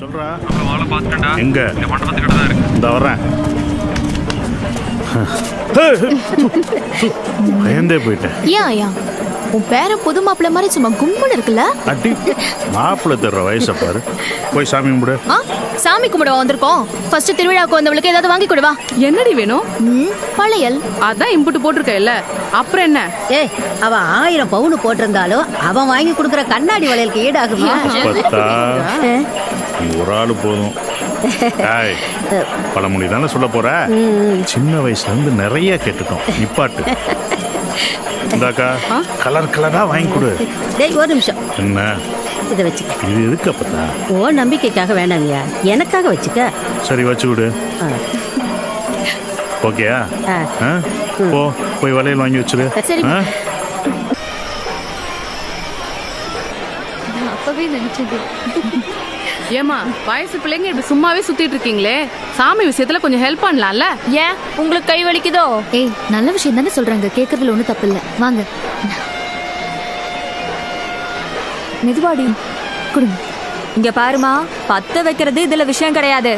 சொல்றா. அப்புறம் வாழை பார்த்துட்டா எங்க? இந்த மண்டபத்துக்கிட்ட தான் இருக்கு. இந்த வரேன். பயந்தே போயிட்டேன். ஏன் ஐயா உன் பேர புது மாப்பிள்ள மாதிரி சும்மா கும்பல் இருக்குல்ல? அடி மாப்பிள்ள தர்ற வயசை பாரு. போய் சாமி கும்பிடு. சாமி கும்பிட வந்திருக்கோம். ஃபர்ஸ்ட் திருவிழாக்கு வந்தவளுக்கு ஏதாவது வாங்கி கொடுவா. என்னடி வேணும்? பழையல். அதான் இம்புட்டு போட்டிருக்க இல்ல, அப்புறம் என்ன? ஏய், அவன் 1000 பவுன் போட்டிருந்தாலும் அவன் வாங்கி கொடுக்குற கண்ணாடி வளையலுக்கு ஈடாகுமா? அப்பத்தா நீ ஒரு ஆளு போதும். பழமொழி தானே சொல்ல போற. சின்ன வயசுல இருந்து நிறைய கேட்டுட்டோம். நிப்பாட்டு. இந்தாக்கா கலர் கலரா வாங்கி கொடு. டேய் ஒரு நிமிஷம். என்ன இதை வச்சுக்க. இது எதுக்கு அப்பத்தா? ஓ நம்பிக்கைக்காக வேண்டாங்கய்யா, எனக்காக வச்சுக்க. சரி வச்சு விடு. ஓகேயா? போய் வளையல் வாங்கி வச்சிரு. சரி. அப்பவே நினைச்சது. ஏமா வயசு பிள்ளைங்க இப்படி சும்மாவே சுத்திட்டு இருக்கீங்களே, சாமி விஷயத்துல கொஞ்சம் ஹெல்ப் பண்ணலாம்ல? ஏன் உங்களுக்கு கை வலிக்குதோ? ஏய் நல்ல விஷயம் தானே சொல்றாங்க, கேக்குறதுல ஒண்ணும் தப்பு இல்ல. வாங்க மெதுவாடி கொடுங்க. இங்க பாருமா, பத்த வைக்கிறது இதுல விஷயம் கிடையாது.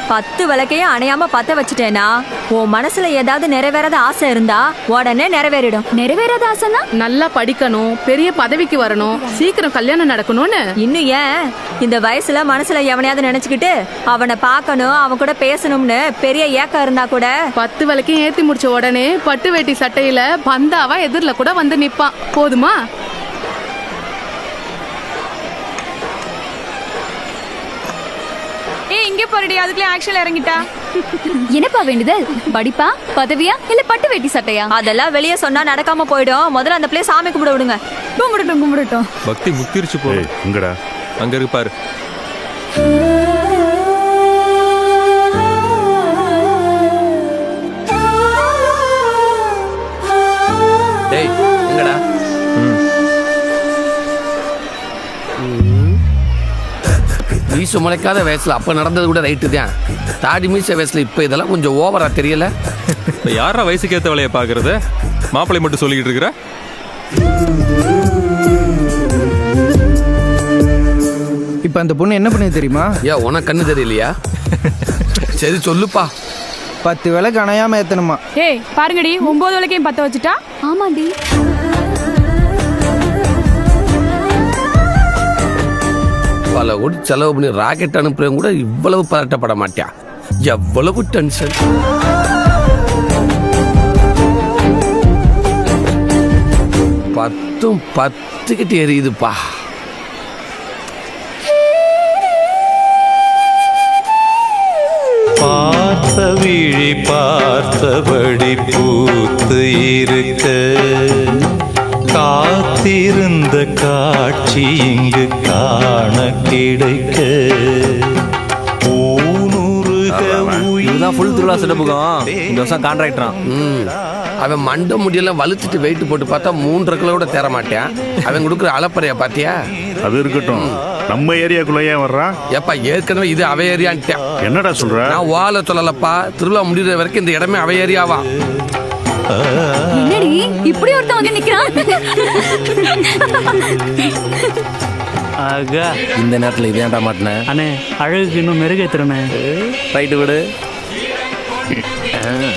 10 விளக்கையும் அணையாம பத்த வச்சுட்டேனா உன் மனசுல ஏதாவது நிறைவேறாத ஆசை இருந்தா உடனே நிறைவேறிடும். நிறைவேறாத ஆசைனா நல்லா படிக்கணும், பெரிய பதவிக்கு வரணும், சீக்கிரம் கல்யாணம் நடக்கணும்னு. இன்னும் ஏன் இந்த வயசுல மனசுல எவனையாவது நினைச்சுக்கிட்டு அவனை பார்க்கணும், அவன் கூட பேசணும்னு பெரிய ஏக்கம் இருந்தா கூட 10 விளக்கையும் ஏத்தி முடிச்ச உடனே பட்டு வேட்டி சட்டையில பந்தாவா எதிரில கூட வந்து நிப்பான். போதுமா? இங்க போறடி, அதுக்குள்ள ஆக்ஷன்ல இறங்கிட்டா. என்னப்பா வேண்டுது? படிப்பா, பதவியா, இல்ல பட்டு வேட்டி சட்டையா? அதெல்லாம் வெளியே சொன்னா நடக்காம போயிடும். முதல்ல அந்த பிளேஸ் சாமி கும்பிட விடுங்க. கும்பிடட்டும். பக்தி முத்திருச்சு போ. எங்கடா? அங்க இருக்கு பாரு. டேய் எங்கடா? மீச முளைக்காத வயசுல அப்ப நடந்தது கூட ரைட்டு தான். தாடி மீச வயசுல இப்ப இதெல்லாம் கொஞ்சம் ஓவரா தெரியல. யாரா வயசுக்கு ஏத்த வேலையை பாக்குறது? மாப்பிள்ளை மட்டும் சொல்லிக்கிட்டு இருக்கிற. இப்ப அந்த பொண்ணு என்ன பண்ணுது தெரியுமா? ஏன் உனக்கு கண்ணு தெரியலையா? சரி சொல்லுப்பா. 10 விளக்கு அணையாம ஏத்தணுமா? ஏய் பாருங்கடி, 9 விளக்கையும் பத்த வச்சுட்டா. ஆமாண்டி. பல கோடி செலவு பண்ணி ராக்கெட் அனுப்புறவங்க கூட இவ்வளவு பதட்டப்பட மாட்டான். எவ்வளவு டென்ஷன். பத்தும் 10 கிட்ட எரியுதுப்பா. பார்த்த விழி பார்த்தபடி பூத்து இருக்க, காத்திருந்த காட்சி இங்கு காண கிடைக்க, இதுதான் ஃபுல் திருவிழா செட்டப்புக்கும் இந்த வருஷம் கான்ட்ராக்டரான். அவன் மண்டை முடியெல்லாம் வலுத்துட்டு வெயிட் போட்டு பார்த்தா 3 கிலோ கூட தேர மாட்டான். அவன் கொடுக்குற அளப்பறையா பாத்தியா? அது இருக்கட்டும், நம்ம ஏரியாக்குள்ள ஏன் வர்றான்? ஏப்பா ஏற்கனவே இது அவ ஏரியான்ட்டான். என்னடா சொல்ற? நான் வாழ சொல்லலப்பா, திருவிழா முடிகிற வரைக்கும் இந்த இடமே அவ ஏரியாவா. என்னடி இப்படி ஒருத்தன் வந்து நிக்கிறான்? ஆகா, இந்த நேரத்துல இதேண்டா மாட்டினேன். அண்ணே அழகுக்கு இன்னும் மெருகேத்துறனே. ரைட்டு விடு.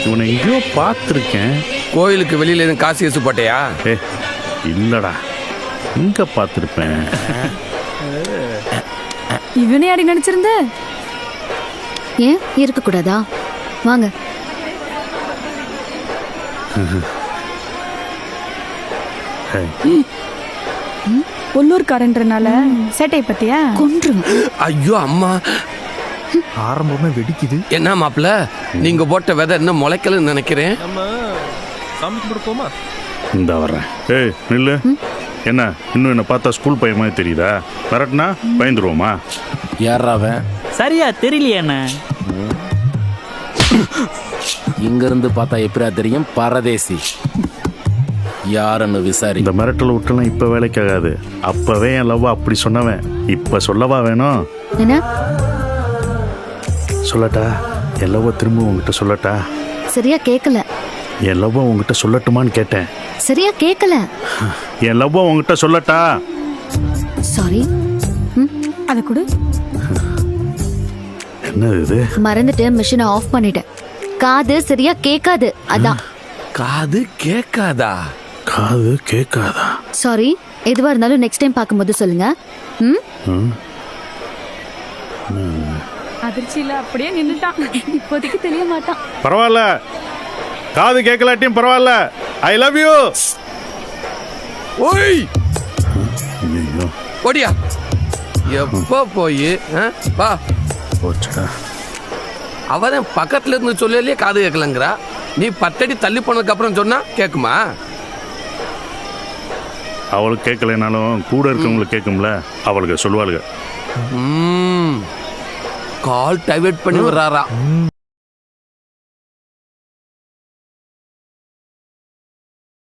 இவனை எங்கேயோ பார்த்துருக்கேன். கோயிலுக்கு வெளியில எதுவும் காசு கேசு போட்டையா? இல்லடா, எங்க பார்த்துருப்பேன். இவனே அடி நினைச்சிருந்த. ஏன் இருக்க கூடாதா? வாங்க. உள்ளூர்காரன்றனால சேட்டை பத்தியா கொன்றுவேன். ஐயோ அம்மா, ஆரம்பமே வெடிக்குது. என்ன மாப்பிள்ள, நீங்க போட்ட விதை இன்னும் முளைக்கலன்னு நினைக்கிறேன். சாமி கும்பிட போமா? இந்த வர்றேன். ஏய் நில்லு. என்ன இன்னும் என்ன பார்த்தா ஸ்கூல் பையன் மாதிரி தெரியுதா? கரெக்ட்னா பயந்துருவோமா? யாராவன்? சரியா தெரியலையே அண்ணே. இங்க இருந்து பார்த்தா எப்படியா தெரியும்? பரதேசி யாருன்னு விசாரி. இந்த மிரட்டல் விட்டுலாம் இப்ப வேலைக்காகாது. அப்பவே என் லவ் அப்படி சொன்னவன் இப்ப சொல்லவா வேணும்? என்ன சொல்லட்டா? என் லவ் திரும்ப உங்ககிட்ட சொல்லட்டா? சரியா கேட்கல. என் லவ் உங்ககிட்ட சொல்லட்டுமான்னு கேட்டேன். சரியா கேட்கல. என் லவ் உங்ககிட்ட சொல்லட்டா? சாரி. அதை கொடு. என்னது இது? மறந்துட்டு மிஷினை ஆஃப் பண்ணிட்டேன். காது சரியா கேட்காது, அதான். காது கேட்காதா? காது கேட்காதா? சாரி, எதுவா இருந்தாலும் நெக்ஸ்ட் டைம் பார்க்கும்போது சொல்லுங்க. அதிர்ச்சியில அப்படியே நின்னுட்டான். இப்போதைக்கு தெரிய மாட்டான். பரவாயில்ல, காது கேட்கலாட்டியும் பரவாயில்ல. I love you. ஓய் ஐயோ, ஓடியா. எப்போ போய் வா. போச்சா? அவதான் பக்கத்துல இருந்து சொல்லலையே காது கேட்கலங்கிறா. நீ 10 அடி தள்ளி போனதுக்கு அப்புறம் சொன்னா கேக்குமா? அவளுக்கு கேட்கலைனாலும் கூட இருக்கவங்களுக்கு கேட்கும்ல, அவளுக்கு சொல்லுவாளுங்க. கால் டைவர்ட் பண்ணி விடுறாரா.